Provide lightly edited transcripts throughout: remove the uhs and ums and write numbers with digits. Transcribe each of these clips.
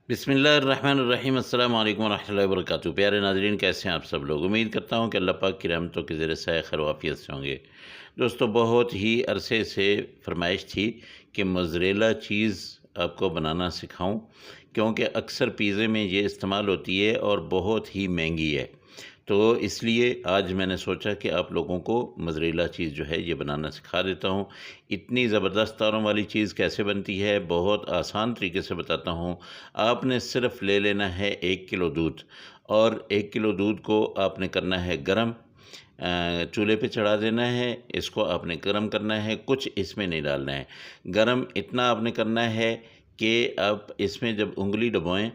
बिस्मिल्लाहिर्रहमानिर्रहीम अस्सलाम वालेकुम वरहमतुल्लाहि वबरकातुहू। प्यारे नाज़रीन, कैसे हैं आप सब लोग। उम्मीद करता हूँ कि अल्लाह पाक की रहमतों के ज़ेर साया खैर वाफ़ियत से होंगे। दोस्तों, बहुत ही अरसे से फ़रमाइश थी कि मोज़रेला चीज़ आपको बनाना सिखाऊं, क्योंकि अक्सर पिज़्ज़े में ये इस्तेमाल होती है और बहुत ही महंगी है। तो इसलिए आज मैंने सोचा कि आप लोगों को मोज़रेला चीज़ जो है ये बनाना सिखा देता हूँ। इतनी ज़बरदस्त तारों वाली चीज़ कैसे बनती है, बहुत आसान तरीके से बताता हूँ। आपने सिर्फ़ ले लेना है 1 किलो दूध, और 1 किलो दूध को आपने करना है गरम, चूल्हे पे चढ़ा देना है। इसको आपने गरम करना है, कुछ इसमें नहीं डालना है। गरम इतना आपने करना है कि आप इसमें जब उँगली डुबोएँ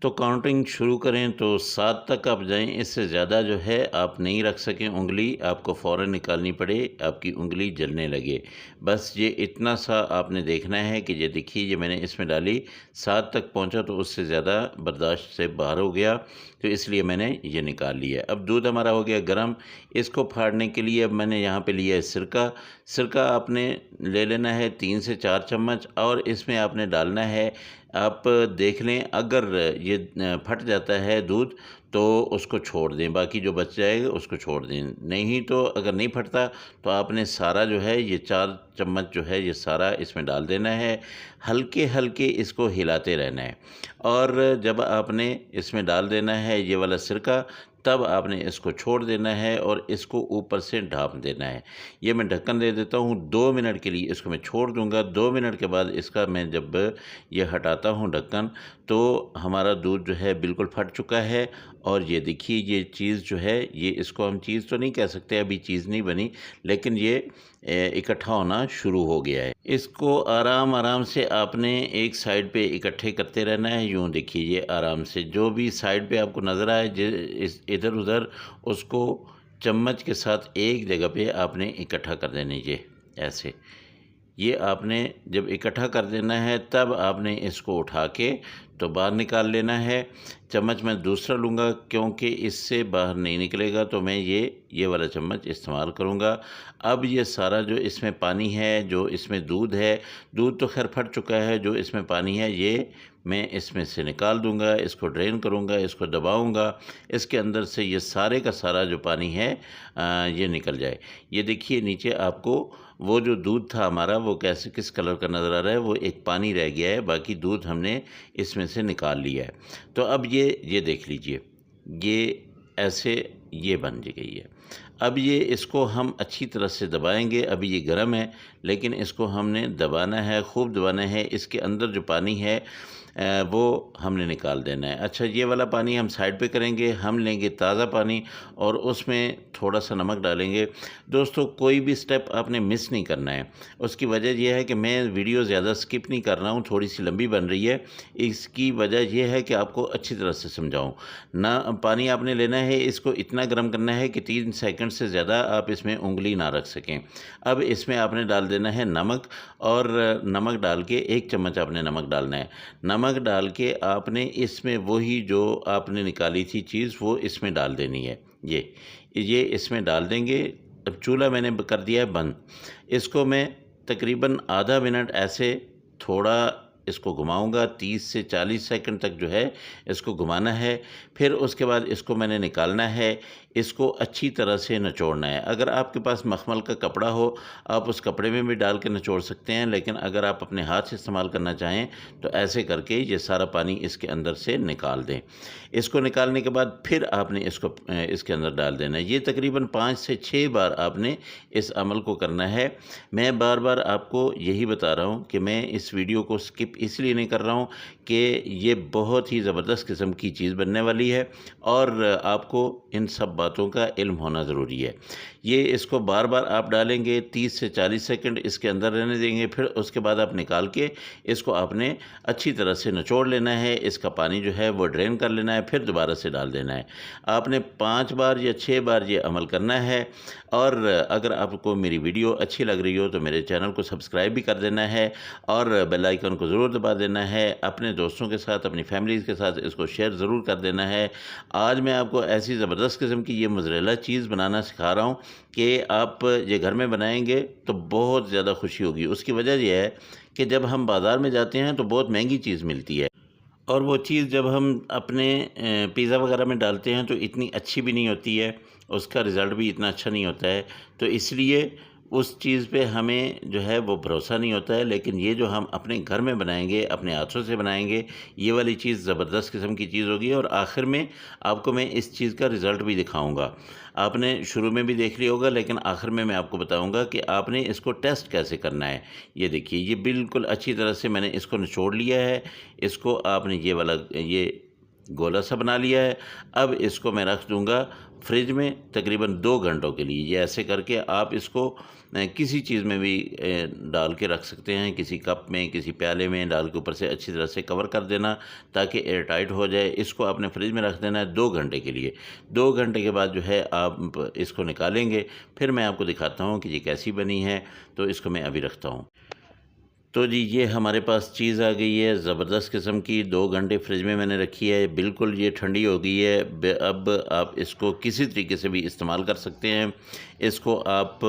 तो काउंटिंग शुरू करें तो 7 तक आप जाएँ। इससे ज़्यादा जो है आप नहीं रख सकें उँगली, आपको फ़ौरन निकालनी पड़े, आपकी उँगली जलने लगे। बस ये इतना सा आपने देखना है कि ये देखिए, ये मैंने इसमें डाली, 7 तक पहुंचा तो उससे ज़्यादा बर्दाश्त से बाहर हो गया, तो इसलिए मैंने ये निकाल लिया। अब दूध हमारा हो गया गरम। इसको फाड़ने के लिए अब मैंने यहाँ पे लिया है सिरका। सिरका आपने ले लेना है 3 से 4 चम्मच, और इसमें आपने डालना है, आप देख लें अगर ये फट जाता है दूध तो उसको छोड़ दें, बाकी जो बच जाएगा उसको छोड़ दें। नहीं तो अगर नहीं फटता तो आपने सारा जो है ये 4 चम्मच जो है ये सारा इसमें डाल देना है। हल्के हल्के इसको हिलाते रहना है, और जब आपने इसमें डाल देना है ये वाला सिरका, तब आपने इसको छोड़ देना है और इसको ऊपर से ढाँप देना है। ये मैं ढक्कन दे देता हूँ 2 मिनट के लिए, इसको मैं छोड़ दूँगा। 2 मिनट के बाद इसका मैं जब ये हटाता हूँ ढक्कन, तो हमारा दूध जो है बिल्कुल फट चुका है। और ये देखिए, ये चीज़ जो है ये, इसको हम चीज़ तो नहीं कह सकते, अभी चीज़ नहीं बनी, लेकिन ये इकट्ठा होना शुरू हो गया है। इसको आराम आराम से आपने एक साइड पे इकट्ठे करते रहना है। यूँ देखिए, ये आराम से जो भी साइड पे आपको नज़र आए इस इधर उधर, उसको चम्मच के साथ एक जगह पे आपने इकट्ठा कर देना। ये ऐसे, ये आपने जब इकट्ठा कर देना है तब आपने इसको उठा के तो बाहर निकाल लेना है। चम्मच मैं दूसरा लूँगा क्योंकि इससे बाहर नहीं निकलेगा, तो मैं ये वाला चम्मच इस्तेमाल करूँगा। अब ये सारा जो इसमें पानी है, जो इसमें दूध है, दूध तो खैर फट चुका है, जो इसमें पानी है ये मैं इसमें से निकाल दूँगा, इसको ड्रेन करूँगा, इसको दबाऊँगा, इसके अंदर से ये सारे का सारा जो पानी है ये निकल जाए। ये देखिए, नीचे आपको वो जो दूध था हमारा वो कैसे किस कलर का नज़र आ रहा है, वो एक पानी रह गया है, बाकी दूध हमने इसमें से निकाल लिया है। तो अब ये देख लीजिए, ये ऐसे ये बन गई है। अब ये इसको हम अच्छी तरह से दबाएँगे। अभी ये गर्म है, लेकिन इसको हमने दबाना है, खूब दबाना है। इसके अंदर जो पानी है वो हमने निकाल देना है। अच्छा, ये वाला पानी हम साइड पे करेंगे। हम लेंगे ताज़ा पानी और उसमें थोड़ा-सा नमक डालेंगे। दोस्तों, कोई भी स्टेप आपने मिस नहीं करना है। उसकी वजह ये है कि मैं वीडियो ज़्यादा स्किप नहीं कर रहा हूँ, थोड़ी-सी लंबी बन रही है। इसकी वजह ये है कि आपको अच्छी तरह से समझाऊँ। ना पानी आपने लेना है, इसको इतना गर्म करना है कि 3 सेकंड से ज़्यादा आप इसमें उँगली ना रख सकें। अब इसमें आपने डाल देना है नमक, और नमक डाल के 1 चम्मच आपने नमक डालना है। नमक डाल के आपने इसमें वही जो आपने निकाली थी चीज़ वो इसमें डाल देनी है। ये इसमें डाल देंगे। अब चूल्हा मैंने कर दिया है बंद। इसको मैं तकरीबन आधा मिनट ऐसे थोड़ा इसको घुमाऊँगा, 30 से 40 सेकंड तक जो है इसको घुमाना है। फिर उसके बाद इसको मैंने निकालना है। इसको अच्छी तरह से निचोड़ना है। अगर आपके पास मखमल का कपड़ा हो, आप उस कपड़े में भी डाल के निचोड़ सकते हैं, लेकिन अगर आप अपने हाथ से इस्तेमाल करना चाहें तो ऐसे करके ये सारा पानी इसके अंदर से निकाल दें। इसको निकालने के बाद फिर आपने इसको इसके अंदर डाल देना है। ये तकरीबन 5 से 6 बार आपने इस अमल को करना है। मैं बार-बार आपको यही बता रहा हूँ कि मैं इस वीडियो को स्किप इसलिए नहीं कर रहा हूँ कि ये बहुत ही ज़बरदस्त किस्म की चीज़ बनने वाली है, और आपको इन सब बातों का इल्म होना ज़रूरी है। ये इसको बार-बार आप डालेंगे, 30 से 40 सेकंड इसके अंदर रहने देंगे, फिर उसके बाद आप निकाल के इसको आपने अच्छी तरह से निचोड़ लेना है। इसका पानी जो है वो ड्रेन कर लेना है, फिर दोबारा से डाल देना है। आपने 5 बार या 6 बार ये अमल करना है। और अगर आपको मेरी वीडियो अच्छी लग रही हो तो मेरे चैनल को सब्सक्राइब भी कर देना है, और बेल आइकन को ज़रूर दबा देना है। अपने दोस्तों के साथ, अपनी फैमिलीज़ के साथ इसको शेयर ज़रूर कर देना है। आज मैं आपको ऐसी ज़बरदस्त किस्म की ये मोज़रेला चीज़ बनाना सिखा रहा हूँ कि आप ये घर में बनाएंगे तो बहुत ज़्यादा खुशी होगी। उसकी वजह यह है कि जब हम बाज़ार में जाते हैं तो बहुत महंगी चीज़ मिलती है, और वो चीज़ जब हम अपने पिज़्ज़ा वगैरह में डालते हैं तो इतनी अच्छी भी नहीं होती है, उसका रिज़ल्ट भी इतना अच्छा नहीं होता है। तो इसलिए उस चीज़ पे हमें जो है वो भरोसा नहीं होता है। लेकिन ये जो हम अपने घर में बनाएँगे, अपने हाथों से बनाएँगे, ये वाली चीज़ ज़बरदस्त किस्म की चीज़ होगी और आखिर में आपको मैं इस चीज़ का रिज़ल्ट भी दिखाऊँगा। आपने शुरू में भी देख लिया होगा, लेकिन आखिर में मैं आपको बताऊँगा कि आपने इसको टेस्ट कैसे करना है। ये देखिए, ये बिल्कुल अच्छी तरह से मैंने इसको निचोड़ लिया है। इसको आपने ये वाला ये गोला सा बना लिया है। अब इसको मैं रख दूँगा फ्रिज में तकरीबन 2 घंटों के लिए। ये ऐसे करके आप इसको किसी चीज़ में भी डाल के रख सकते हैं, किसी कप में, किसी प्याले में डाल के ऊपर से अच्छी तरह से कवर कर देना ताकि एयर टाइट हो जाए। इसको आपने फ्रिज में रख देना है 2 घंटे के लिए। 2 घंटे के बाद जो है आप इसको निकालेंगे, फिर मैं आपको दिखाता हूँ कि ये कैसी बनी है। तो इसको मैं अभी रखता हूँ। तो जी, ये हमारे पास चीज़ आ गई है ज़बरदस्त किस्म की। 2 घंटे फ्रिज में मैंने रखी है, बिल्कुल ये ठंडी हो गई है। अब आप इसको किसी तरीके से भी इस्तेमाल कर सकते हैं। इसको आप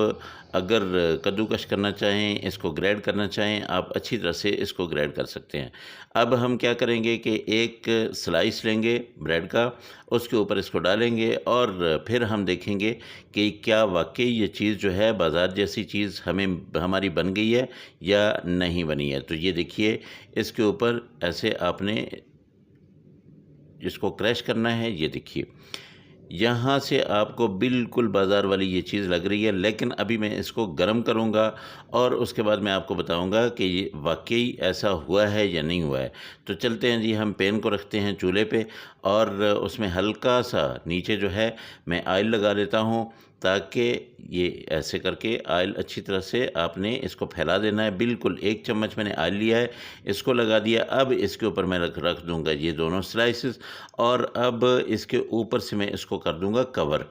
अगर कद्दूकश करना चाहें, इसको ग्रेड करना चाहें, आप अच्छी तरह से इसको ग्रेड कर सकते हैं। अब हम क्या करेंगे कि एक स्लाइस लेंगे ब्रेड का, उसके ऊपर इसको डालेंगे और फिर हम देखेंगे कि क्या वाक़ई ये चीज़ जो है बाज़ार जैसी चीज़ हमारी बन गई है या नहीं बनी है। तो ये देखिए, इसके ऊपर ऐसे आपने इसको क्रैश करना है। ये देखिए, यहाँ से आपको बिल्कुल बाज़ार वाली ये चीज़ लग रही है, लेकिन अभी मैं इसको गरम करूँगा और उसके बाद मैं आपको बताऊँगा कि ये वाक़ई ऐसा हुआ है या नहीं हुआ है। तो चलते हैं जी, हम पैन को रखते हैं चूल्हे पे और उसमें हल्का-सा नीचे जो है मैं ऑयल लगा लेता हूँ, ताकि ये ऐसे करके ऑयल अच्छी तरह से आपने इसको फैला देना है। बिल्कुल 1 चम्मच मैंने ऑयल लिया है, इसको लगा दिया। अब इसके ऊपर मैं रख दूँगा ये दोनों स्लाइसेस और अब इसके ऊपर से मैं इसको कर दूँगा कवर।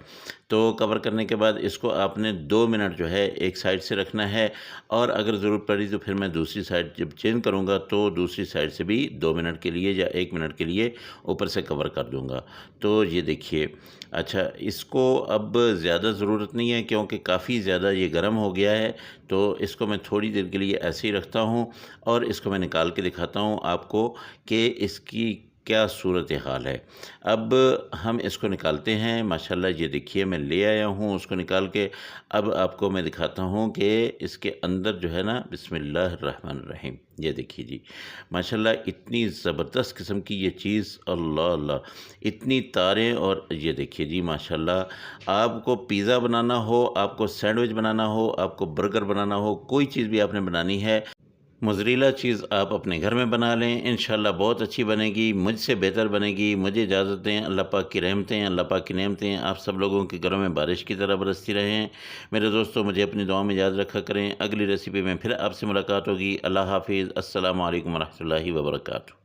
तो कवर करने के बाद इसको आपने 2 मिनट जो है एक साइड से रखना है और अगर ज़रूरत पड़ी तो फिर मैं दूसरी साइड जब चेंज करूँगा तो दूसरी साइड से भी 2 मिनट के लिए या 1 मिनट के लिए ऊपर से कवर कर दूँगा। तो ये देखिए, अच्छा, इसको अब ज़्यादा ज़रूरत नहीं है क्योंकि काफ़ी ज़्यादा ये गर्म हो गया है। तो इसको मैं थोड़ी देर के लिए ऐसे ही रखता हूँ और इसको मैं निकाल के दिखाता हूँ आपको कि इसकी क्या सूरत हाल है। अब हम इसको निकालते हैं। माशाल्लाह, ये देखिए मैं ले आया हूँ उसको निकाल के। अब आपको मैं दिखाता हूँ कि इसके अंदर जो है ना, बिस्मिल्लाहिर्रहमानिर्रहीम, ये देखिए जी, माशाल्लाह इतनी ज़बरदस्त किस्म की ये चीज़, अल्लाह अल्लाह, इतनी तारें। और ये देखिए जी, माशाल्लाह आपको पिज़्ज़ा बनाना हो, आपको सैंडविच बनाना हो, आपको बर्गर बनाना हो, कोई चीज़ भी आपने बनानी है, मोज़रेला चीज़ आप अपने घर में बना लें, इंशाल्लाह बहुत अच्छी बनेगी, मुझसे बेहतर बनेगी। मुझे इजाज़त दें। अल्लाह पाक की रहमतें, अल्लाह पाक की नेमतें आप सब लोगों के घरों में बारिश की तरह बरसती रहें। मेरे दोस्तों, मुझे अपनी दुआओं में याद रखा करें। अगली रेसिपी में फिर आपसे मुलाकात होगी। अल्लाह हाफ़िज़। अस्सलामु अलैकुम व रहमतुल्लाहि व बरकातुहू।